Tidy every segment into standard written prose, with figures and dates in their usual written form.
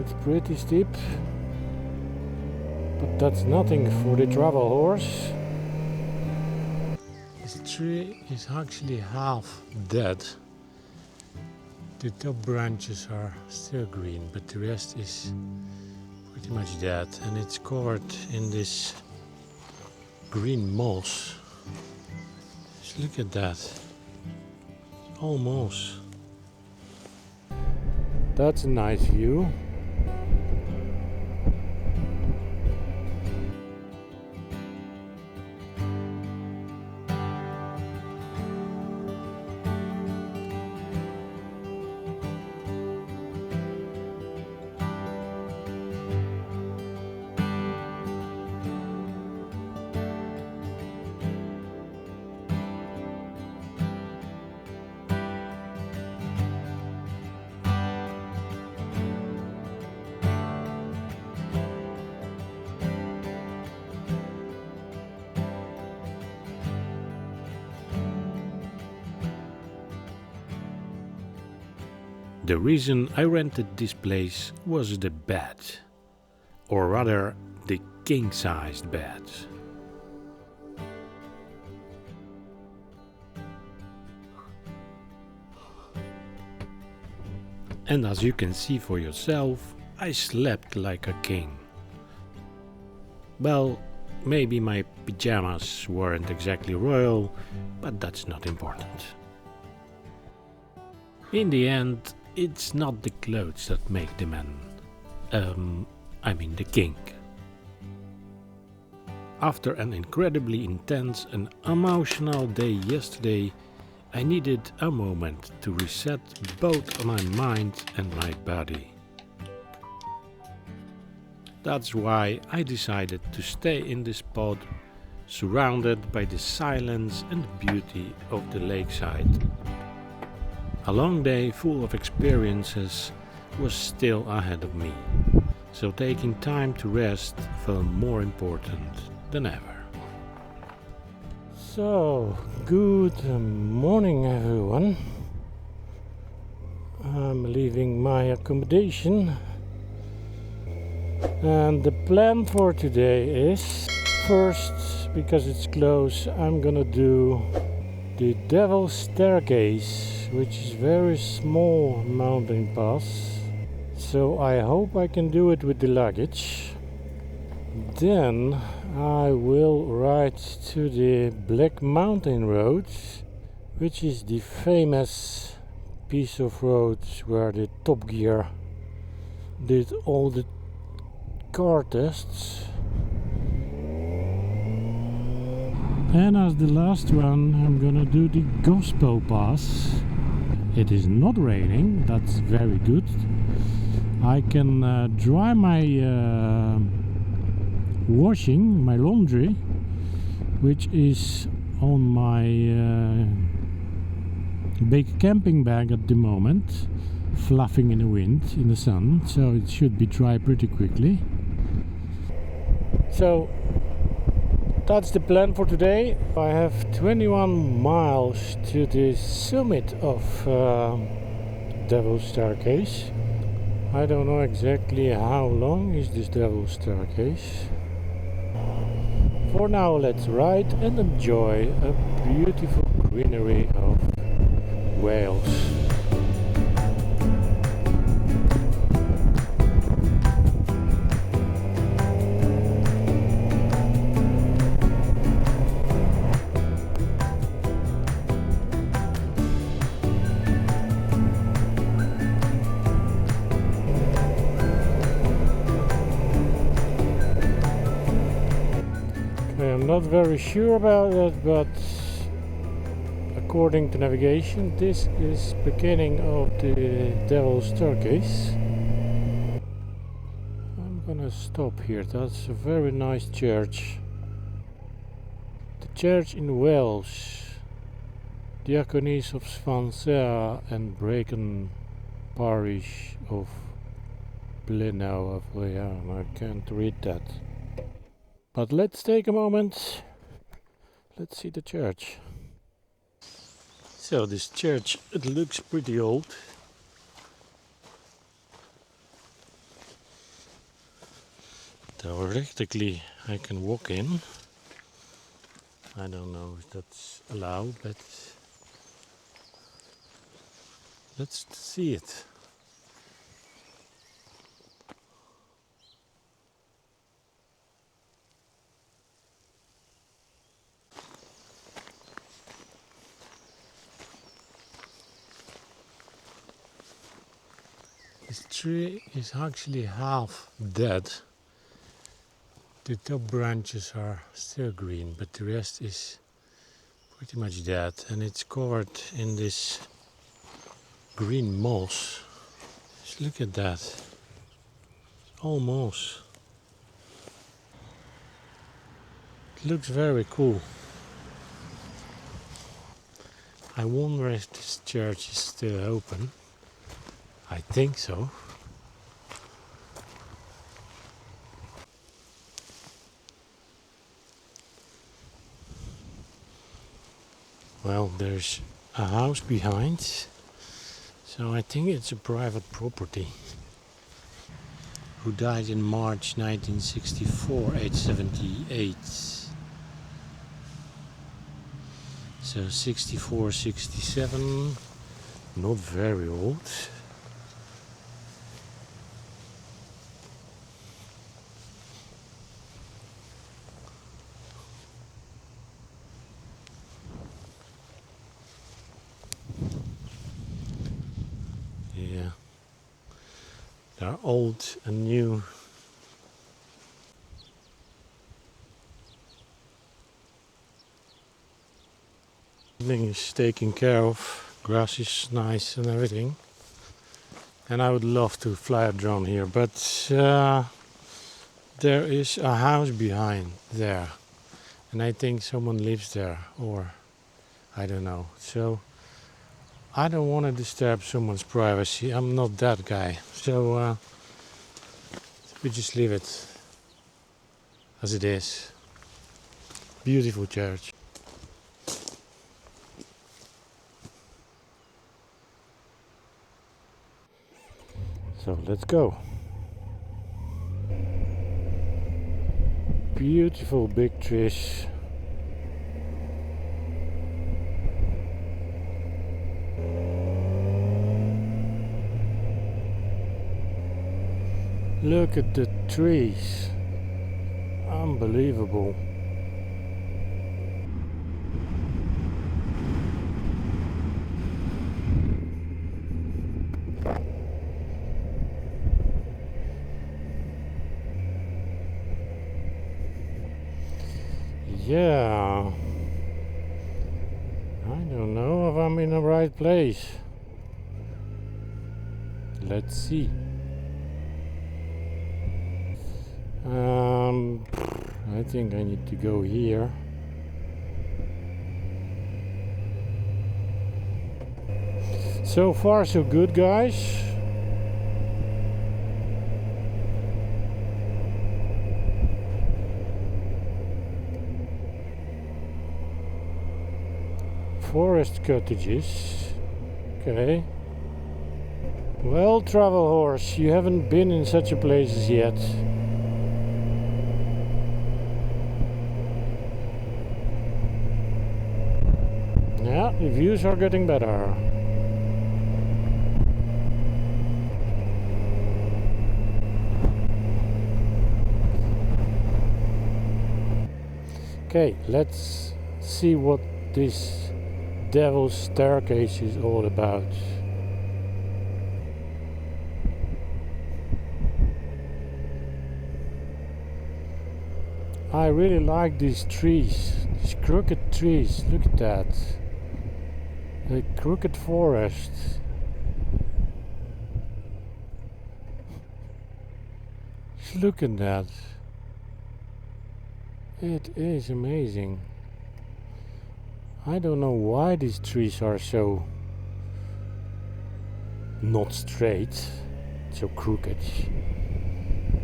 It's pretty steep, but that's nothing for the travel horse. This tree is actually half dead. The top branches are still green, but the rest is pretty much dead, and it's covered in this green moss. Just look at that. All moss. That's a nice view. The reason I rented this place was the bed, or rather the king-sized bed. And as you can see for yourself, I slept like a king. Well, maybe my pajamas weren't exactly royal, but that's not important. In the end, it's not the clothes that make the man. I mean the king. After an incredibly intense and emotional day yesterday, I needed a moment to reset both my mind and my body. That's why I decided to stay in this spot, surrounded by the silence and beauty of the lakeside. A long day full of experiences was still ahead of me, so taking time to rest felt more important than ever. So, good morning everyone. I'm leaving my accommodation, and the plan for today is, first, because it's close, I'm gonna do the Devil's Staircase, which is very small mountain pass, so I hope I can do it with the luggage. Then I will ride to the Black Mountain Road, which is the famous piece of road where the Top Gear did all the car tests. And as the last one, I'm gonna do the Gospel Pass. It is not raining, that's very good. I can dry my washing, my laundry, which is on my big camping bag at the moment, fluffing in the wind, in the sun, so it should be dry pretty quickly. So that's the plan for today. I have 21 miles to the summit of Devil's Staircase. I don't know exactly how long is this Devil's Staircase. For now, let's ride and enjoy a beautiful greenery of Wales. I'm not very sure about it, but according to navigation, this is beginning of the Devil's Staircase. I'm gonna stop here. That's a very nice church. The church in Wales, Diocese of Swansea and Brecon Parish of Blenheim. I can't read that. But let's take a moment. Let's see the church. So this church, it looks pretty old. Theoretically, I can walk in. I don't know if that's allowed, but let's see it. This tree is actually half dead. The top branches are still green, but the rest is pretty much dead, and it's covered in this green moss. Just look at that. All moss. It looks very cool. I wonder if this church is still open. I think so. Well, there's a house behind, so I think it's a private property. Who died in March 1964, age 78. So 64, 67, not very old. Yeah, they're old and new. Everything is taken care of, grass is nice and everything. And I would love to fly a drone here, but there is a house behind there. And I think someone lives there, or I don't know. So I don't want to disturb someone's privacy. I'm not that guy. So we just leave it as it is. Beautiful church. So let's go. Beautiful big trees. Look at the trees. Unbelievable. Yeah, I don't know if I'm in the right place. Let's see. I think I need to go here. So far so good, guys. Forest cottages. Okay. Well, travel horse, you haven't been in such a places yet. Yeah, the views are getting better. Okay, let's see what this devil's staircase is all about. I really like these trees, these crooked trees. Look at that. The crooked forest. Just look at that. It is amazing. I don't know why these trees are so not straight, so crooked,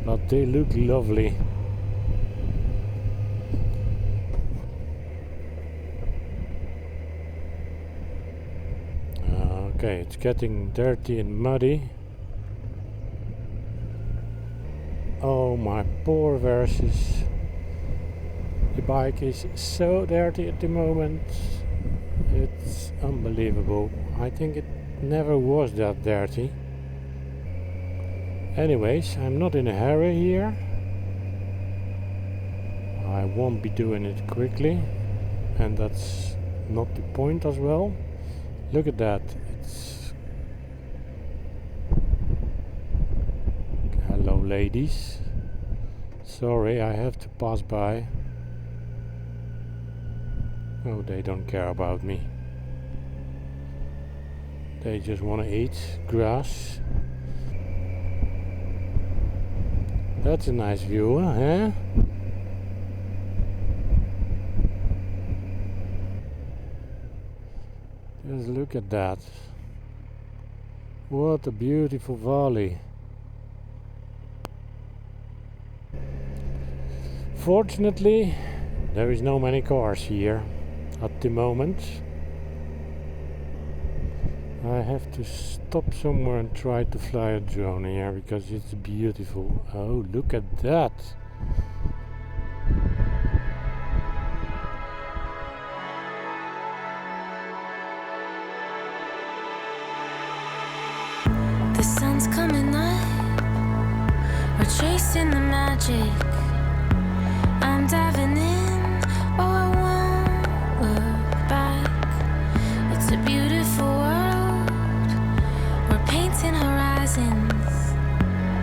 but they look lovely. Okay, it's getting dirty and muddy. Oh Oh my poor versus. The bike is so dirty at the moment. It's unbelievable. I think it never was that dirty. Anyways, I'm not in a hurry here. I won't be doing it quickly, and that's not the point as well. Look at that. It's... Hello ladies. Sorry, I have to pass by. Oh, they don't care about me. They just want to eat grass. That's a nice view, huh? Just look at that. What a beautiful valley. Fortunately, there is no many cars here at the moment. I have to stop somewhere and try to fly a drone here because it's beautiful. Oh, look at that! The sun's coming up, we're chasing the magic. I'm diving in, oh I won't look back. It's a beautiful world, we're painting horizons.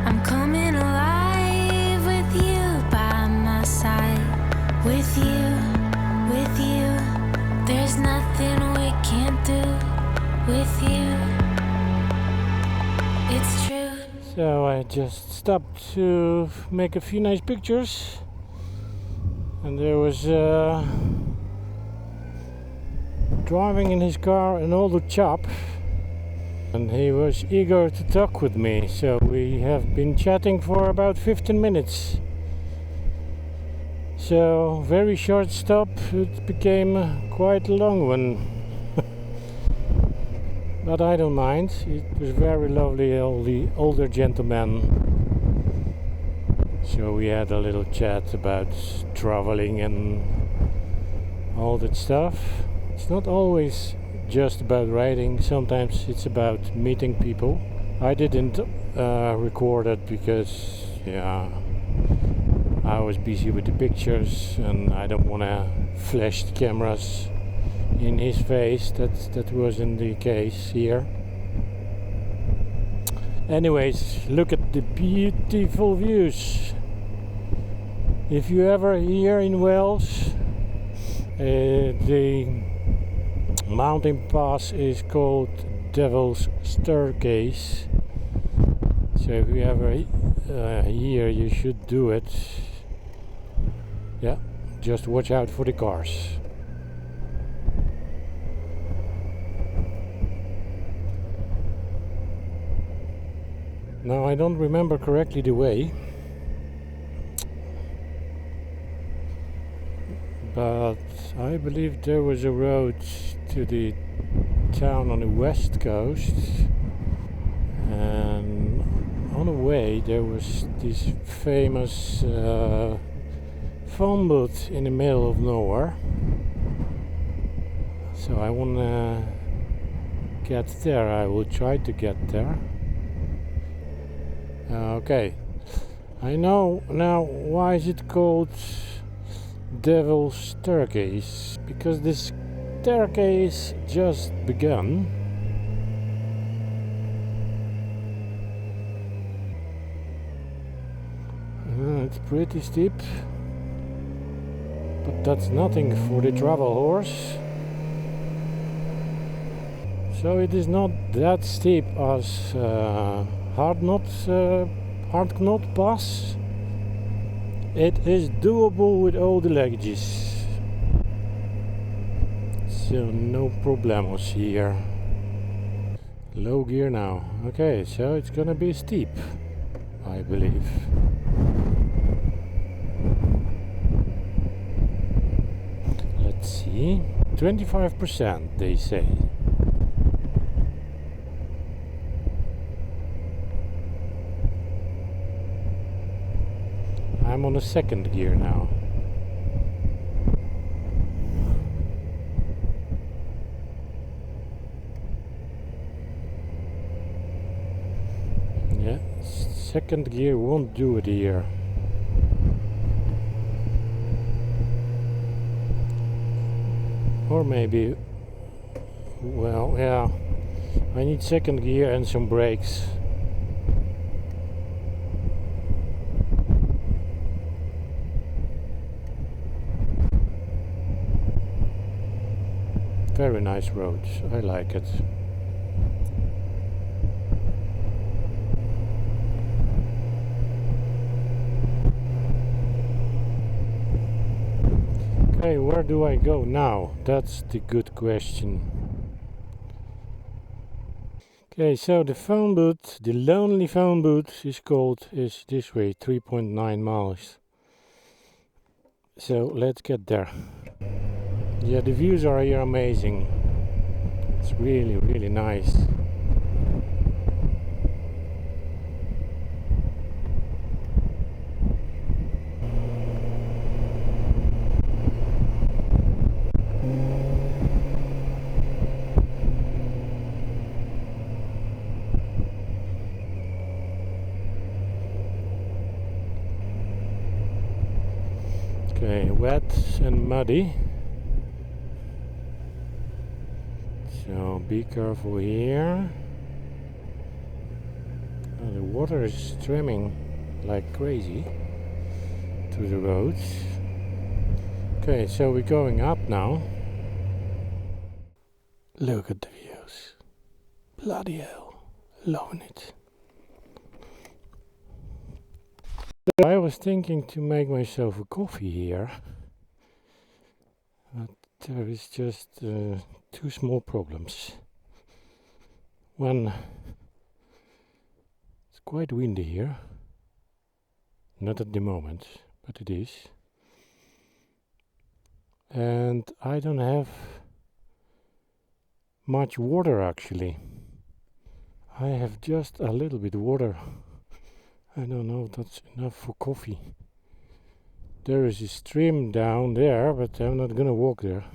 I'm coming alive with you by my side. With you, there's nothing we can't do. With you, it's true. So I just stopped to make a few nice pictures, and there was driving in his car an older chap, and he was eager to talk with me, so we have been chatting for about 15 minutes. So very short stop, it became quite a long one. But I don't mind, it was very lovely, all the older gentleman. So we had a little chat about traveling and all that stuff. It's not always just about riding, sometimes it's about meeting people. I didn't record it because, yeah, I was busy with the pictures and I don't want to flash the cameras in his face. That wasn't the case here. Anyways, look at the beautiful views. If you ever here in Wales, the mountain pass is called Devil's Staircase. So if you ever here, you should do it. Yeah, just watch out for the cars. Now I don't remember correctly the way, but I believe there was a road to the town on the west coast, and on the way there was this famous phone booth in the middle of nowhere. So I want to get there. I will try to get there. Okay, I know now why is it called Devil's Staircase, because this staircase just begun. It's pretty steep, but that's nothing for the travel horse. So it is not that steep as Hardknot Pass. It is doable with all the luggages, so no problemos here. Low gear now. Okay, so it's gonna be steep, I believe. Let's see, 25% they say. I'm on a second gear now. Yeah, second gear won't do it here. Or maybe, well, yeah, I need second gear and some brakes. Very nice roads, I like it. Okay, where do I go now? That's the good question. Okay, so the phone booth, the lonely phone booth is this way, 3.9 miles. So let's get there. Yeah, the views are here amazing. It's really, really nice. Okay, wet and muddy. So be careful here. Oh, the water is streaming like crazy to the roads. Okay, so we're going up now. Look at the views. Bloody hell. Loving it. I was thinking to make myself a coffee here. But there is just two small problems. One, it's quite windy here. Not at the moment, but it is. And I don't have much water actually. I have just a little bit of water. I don't know if that's enough for coffee. There is a stream down there, but I'm not gonna walk there.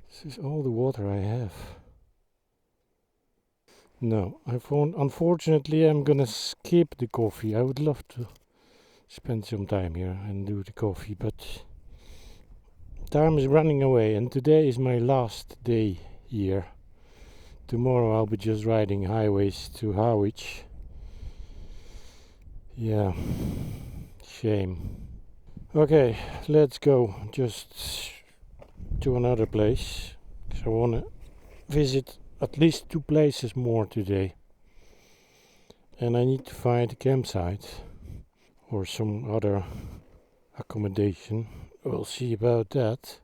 This is all the water I have. No, unfortunately I'm gonna skip the coffee. I would love to spend some time here and do the coffee, but time is running away and today is my last day here. Tomorrow I'll be just riding highways to Harwich. Yeah, shame. Okay, let's go just to another place, because I want to visit at least 2 places more today. And I need to find a campsite or some other accommodation. We'll see about that.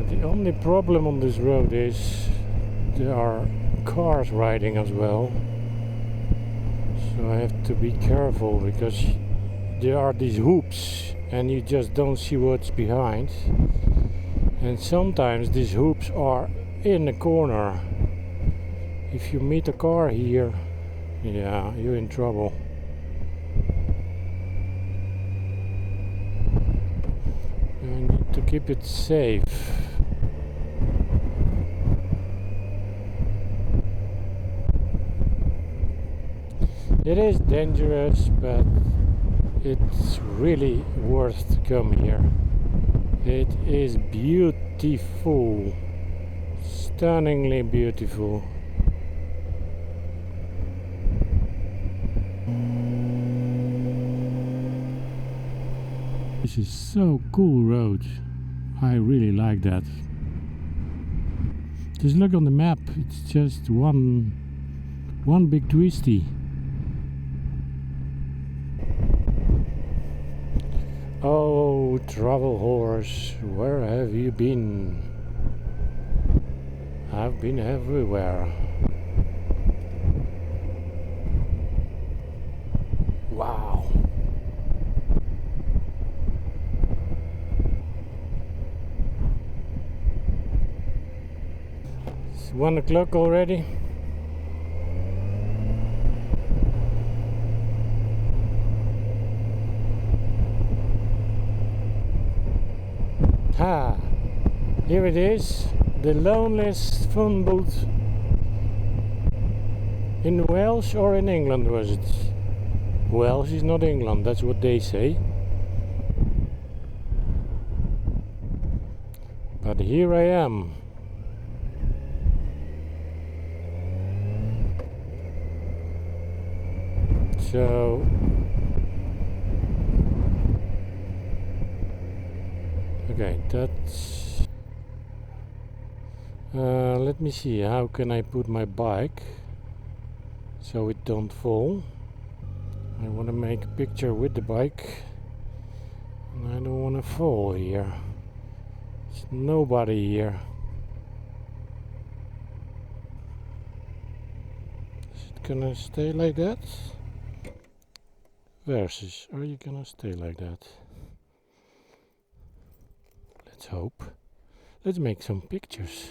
The only problem on this road is there are cars riding as well. So I have to be careful because there are these hoops and you just don't see what's behind. And sometimes these hoops are in the corner. If you meet a car here, yeah, you're in trouble. I need to keep it safe. It is dangerous, but it's really worth to come here. It is beautiful, stunningly beautiful. This is so cool road. I really like that. Just look on the map. It's just one big twisty. Oh, travel horse, where have you been? I've been everywhere. Wow. It's 1 o'clock already. Ha! Here it is, the loneliest fun boat in Wales or in England was it? Wales is not England, that's what they say. But here I am. So okay, that's let me see, how can I put my bike so it don't fall. I want to make a picture with the bike and I don't want to fall here. There's nobody here. Is it gonna stay like that? Versus, are you gonna stay like that? Let's hope. Let's make some pictures.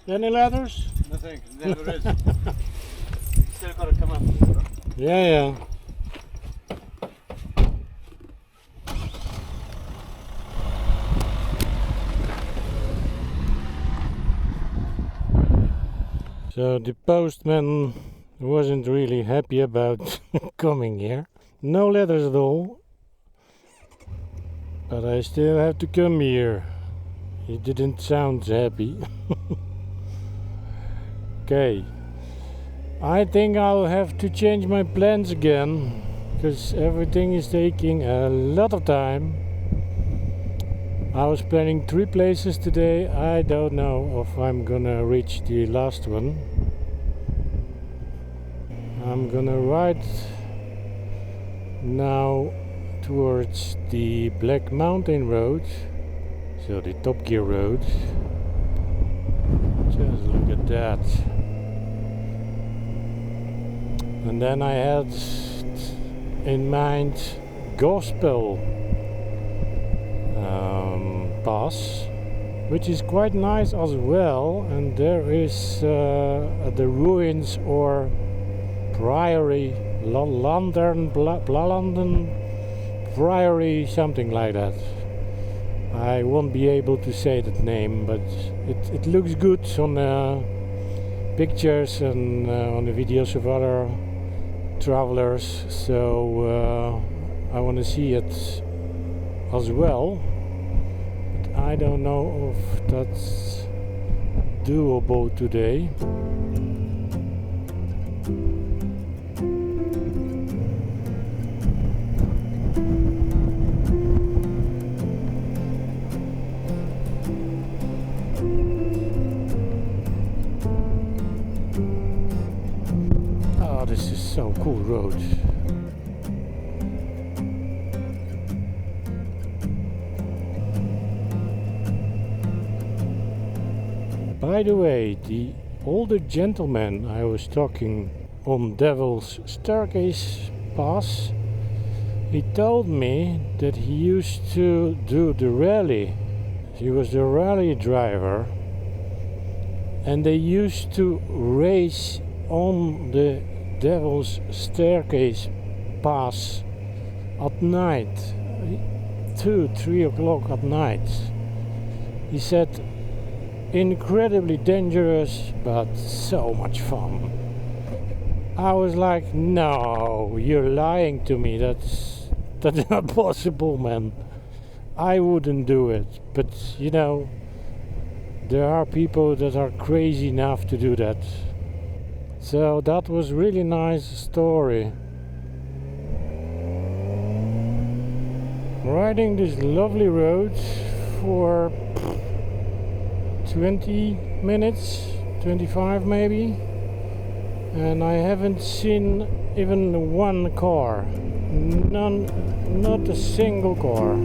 Any letters? Nothing, never is. Still gotta come up. Yeah. So the postman wasn't really happy about coming here. No letters at all. But I still have to come here. He didn't sound happy. Okay, I think I'll have to change my plans again because everything is taking a lot of time. I was planning 3 places today. I don't know if I'm gonna reach the last one. I'm gonna ride now towards the Black Mountain Road, so the Top Gear Road. Just look at that. And then I had in mind Gospel Pass, which is quite nice as well. And there is the ruins or priory, London Priory, something like that. I won't be able to say that name, but it looks good on pictures and on the videos of other travelers, so I want to see it as well, but I don't know if that's doable today. This is so cool road. By the way, the older gentleman I was talking on Devil's Staircase Pass, he told me that he used to do the rally. He was the rally driver, and they used to race on the Devil's Staircase Pass at night, 2-3 o'clock at night. He said, incredibly dangerous, but so much fun. I was like, no, you're lying to me. That's not possible, man. I wouldn't do it. But you know, there are people that are crazy enough to do that. So that was really nice story. Riding this lovely road for 20 minutes, 25 maybe, and I haven't seen even one car. None, not a single car.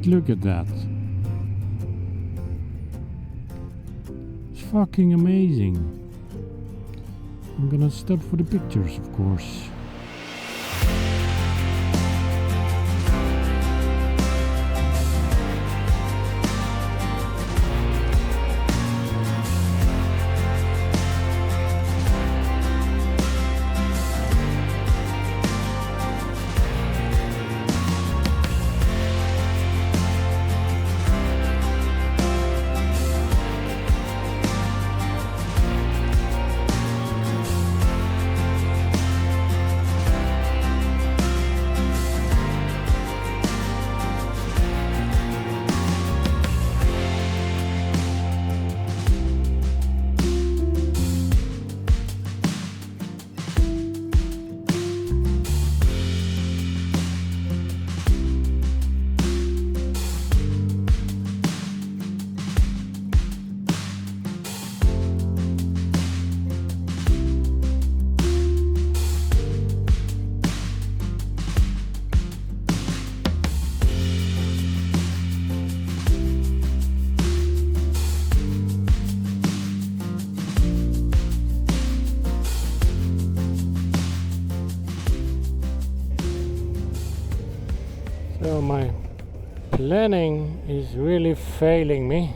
Look at that. It's fucking amazing. I'm gonna stop for the pictures, of course. So my planning is really failing me.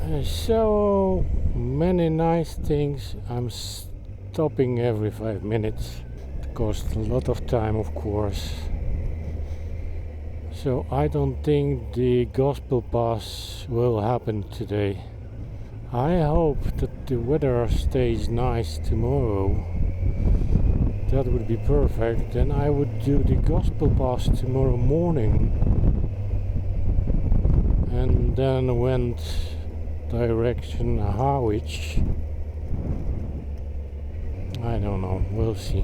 There's so many nice things. I'm stopping every 5 minutes. It costs a lot of time, of course. So I don't think the Gospel Pass will happen today. I hope that the weather stays nice tomorrow. That would be perfect. Then I would do the Gospel Pass tomorrow morning, and then went direction Harwich. I don't know, we'll see.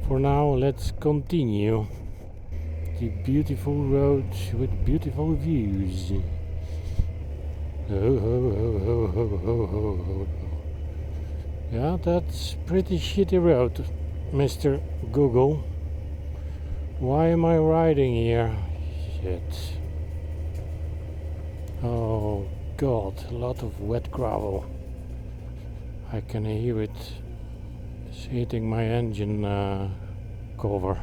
For now, let's continue the beautiful road with beautiful views. Ho, ho, ho, ho, ho, ho, ho, ho. Yeah, that's pretty shitty road, Mr. Google. Why am I riding here? Shit. Oh god, a lot of wet gravel. I can hear it. It's hitting my engine cover.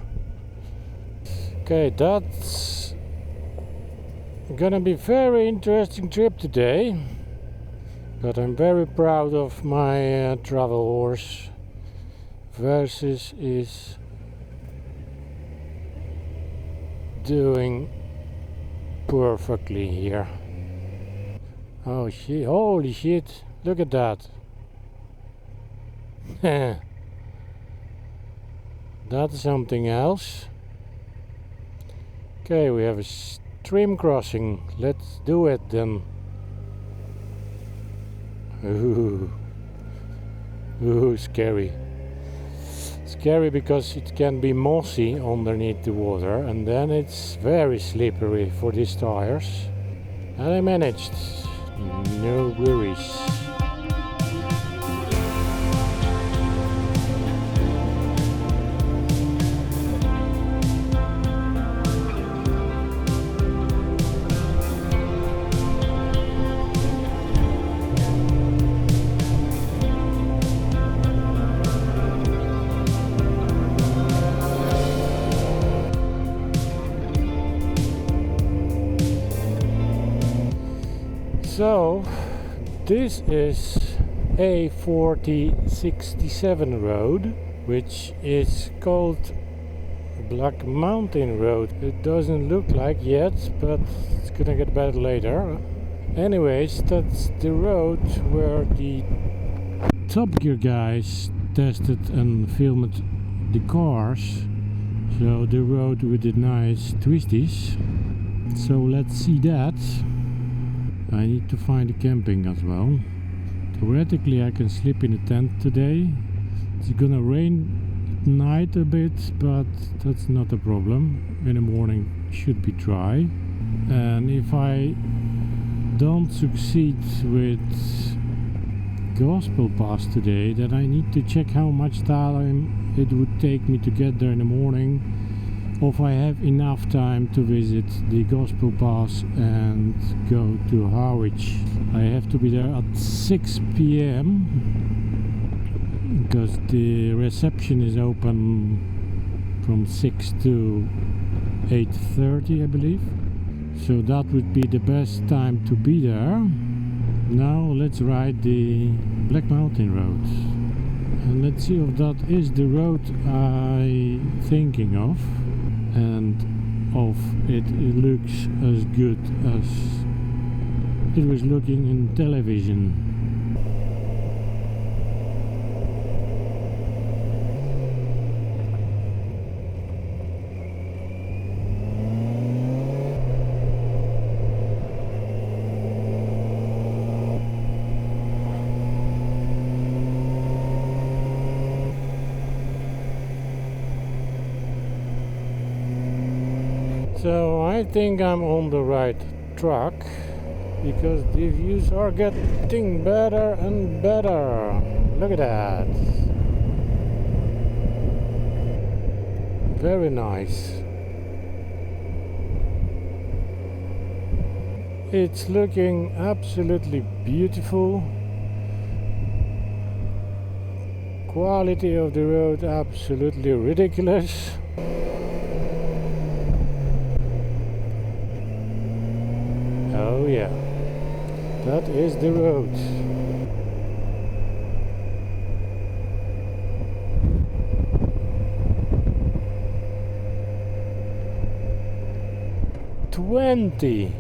Okay, that's gonna be very interesting trip today. But I'm very proud of my travel horse. Versus is doing perfectly here. Oh shit, holy shit, look at that. That's something else. Okay, we have a stream crossing. Let's do it then. Ooh, scary. Scary because it can be mossy underneath the water, and then it's very slippery for these tires. And I managed. No worries. So, this is A4067 road, which is called Black Mountain Road. It doesn't look like yet, but it's gonna get better later. Anyways, that's the road where the Top Gear guys tested and filmed the cars. So the road with the nice twisties. So let's see that. I need to find a camping as well. Theoretically I can sleep in a tent today. It's gonna rain at night a bit, but that's not a problem. In the morning should be dry. And if I don't succeed with Gospel Pass today, then I need to check how much time it would take me to get there in the morning, or if I have enough time to visit the Gospel Pass and go to Harwich. I have to be there at 6 p.m. because the reception is open from 6 to 8:30, I believe. So that would be the best time to be there. Now let's ride the Black Mountain Road. And let's see if that is the road I'm thinking of. And of it looks as good as it was looking in television. So I think I'm on the right track, because the views are getting better and better. Look at that. Very nice. It's looking absolutely beautiful. Quality of the road absolutely ridiculous. Oh yeah, that is the road. $20?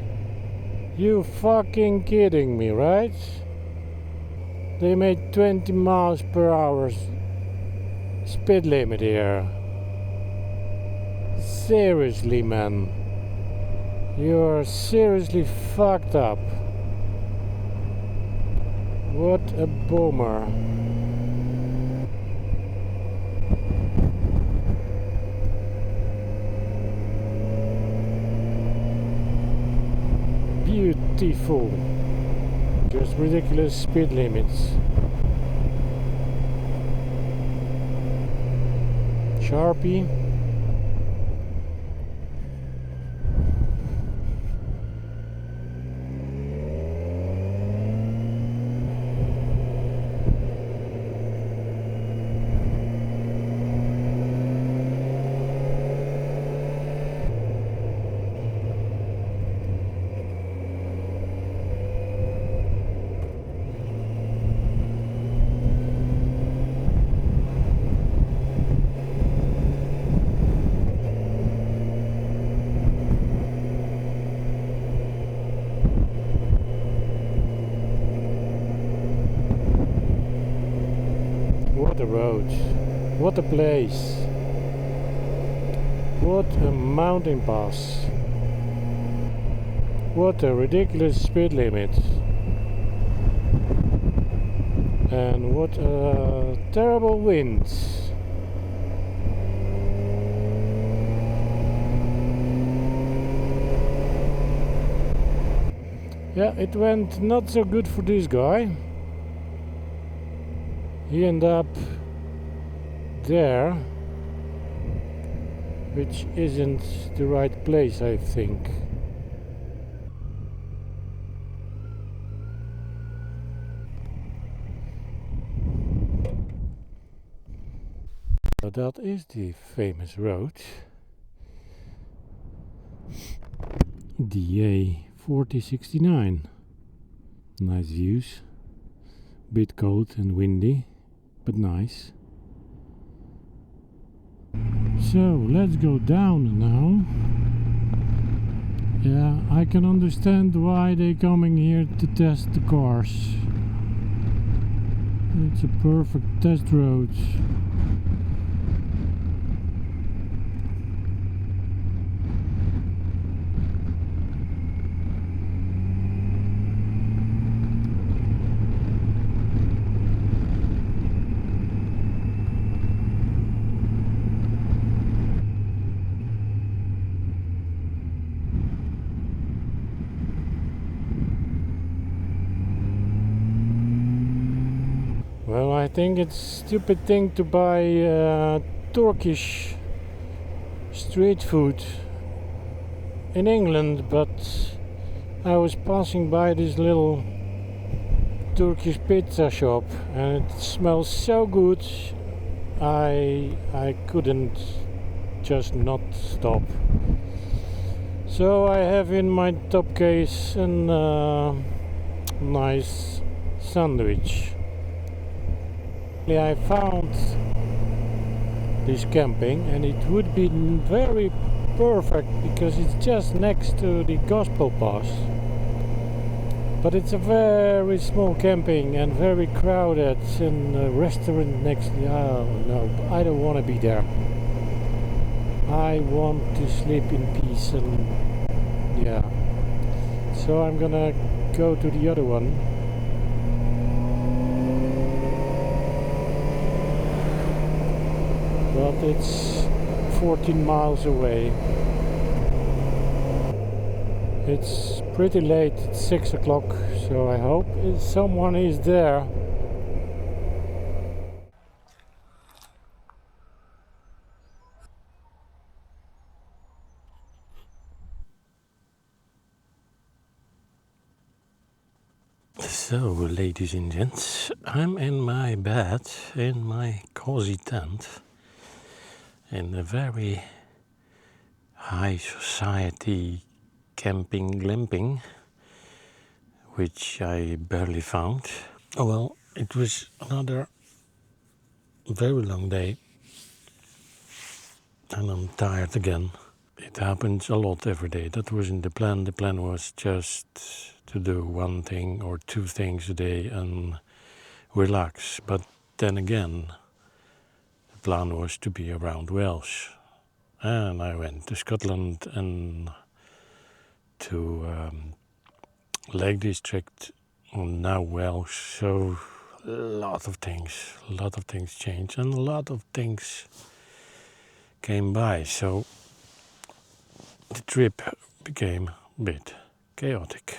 You fucking kidding me, right? They made 20 miles per hour speed limit here. Seriously, man. You are seriously fucked up. What a boomer. Beautiful. Just ridiculous speed limits. Sharpie. What a road, what a place. What a mountain pass. What a ridiculous speed limit. And what a terrible wind. Yeah, it went not so good for this guy. He ended up there, which isn't the right place, I think. So that is the famous road, DA 4069. Nice views, bit cold and windy, but nice. So let's go down now. Yeah, I can understand why they're coming here to test the cars. It's a perfect test road. Well, I think it's a stupid thing to buy Turkish street food in England, but I was passing by this little Turkish pizza shop and it smells so good I couldn't just not stop. So I have in my top case a nice sandwich. I found this camping and it would be very perfect because it's just next to the Gospel Pass. But it's a very small camping and very crowded, and a restaurant next to oh no, I don't want to be there. I want to sleep in peace and yeah. So I'm gonna go to the other one. But it's 14 miles away. It's pretty late, it's 6 o'clock, so I hope someone is there. So, ladies and gents, I'm in my bed, in my cozy tent, in a very high society camping glamping, which I barely found. Oh well, it was another very long day and I'm tired again. It happens a lot every day. That wasn't the plan. The plan was just to do one thing or two things a day and relax. But then again, the plan was to be around Wales. And I went to Scotland and to Lake District, now Wales. So a lot of things changed and a lot of things came by. So the trip became a bit chaotic.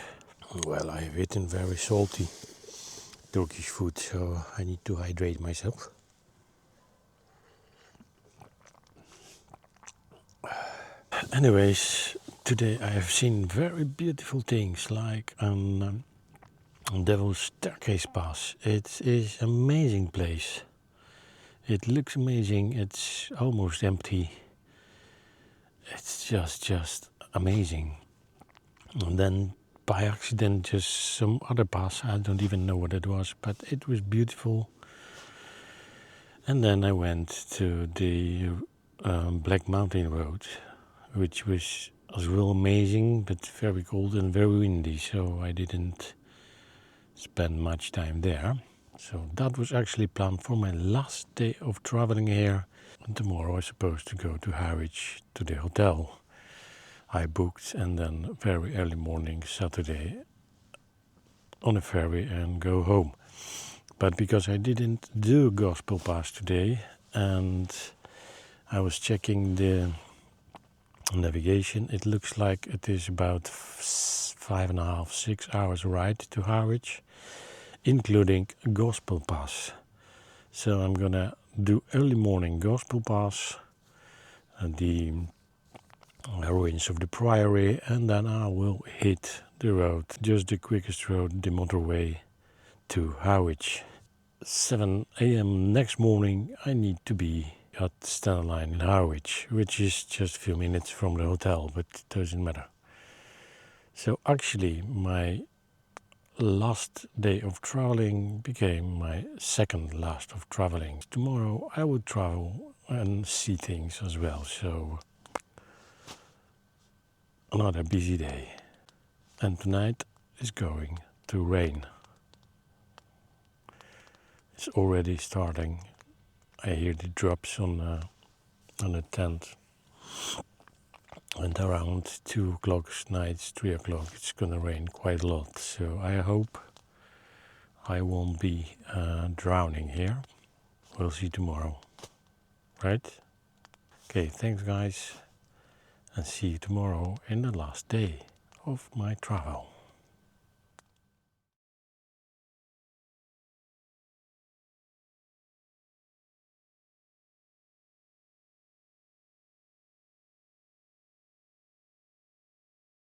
Well, I've eaten very salty Turkish food, so I need to hydrate myself. Anyways, today I have seen very beautiful things like Devil's Staircase Pass. It is an amazing place. It looks amazing. It's almost empty. It's just amazing. And then by accident, just some other pass. I don't even know what it was, but it was beautiful. And then I went to the Black Mountain Road, which was as well amazing, but very cold and very windy. So I didn't spend much time there. So that was actually planned for my last day of traveling here. And tomorrow I'm supposed to go to Harwich to the hotel I booked, and then very early morning Saturday on a ferry and go home. But because I didn't do Gospel Pass today and I was checking the navigation, it looks like it is about 5.5, 6 hours ride to Harwich, including Gospel Pass. So I'm gonna do early morning Gospel Pass, the ruins of the Priory, and then I will hit the road, just the quickest road, the motorway to Harwich. 7 a.m. next morning I need to be at Standard Line in Harwich, which is just a few minutes from the hotel, but it doesn't matter. So actually my last day of traveling became my second last of traveling. Tomorrow I would travel and see things as well, so another busy day. And tonight is going to rain. It's already starting. I hear the drops on the tent. And around 2 o'clock night, 3 o'clock, it's gonna rain quite a lot. So I hope I won't be drowning here. We'll see tomorrow, right? Okay, thanks guys, and see you tomorrow in the last day of my travel.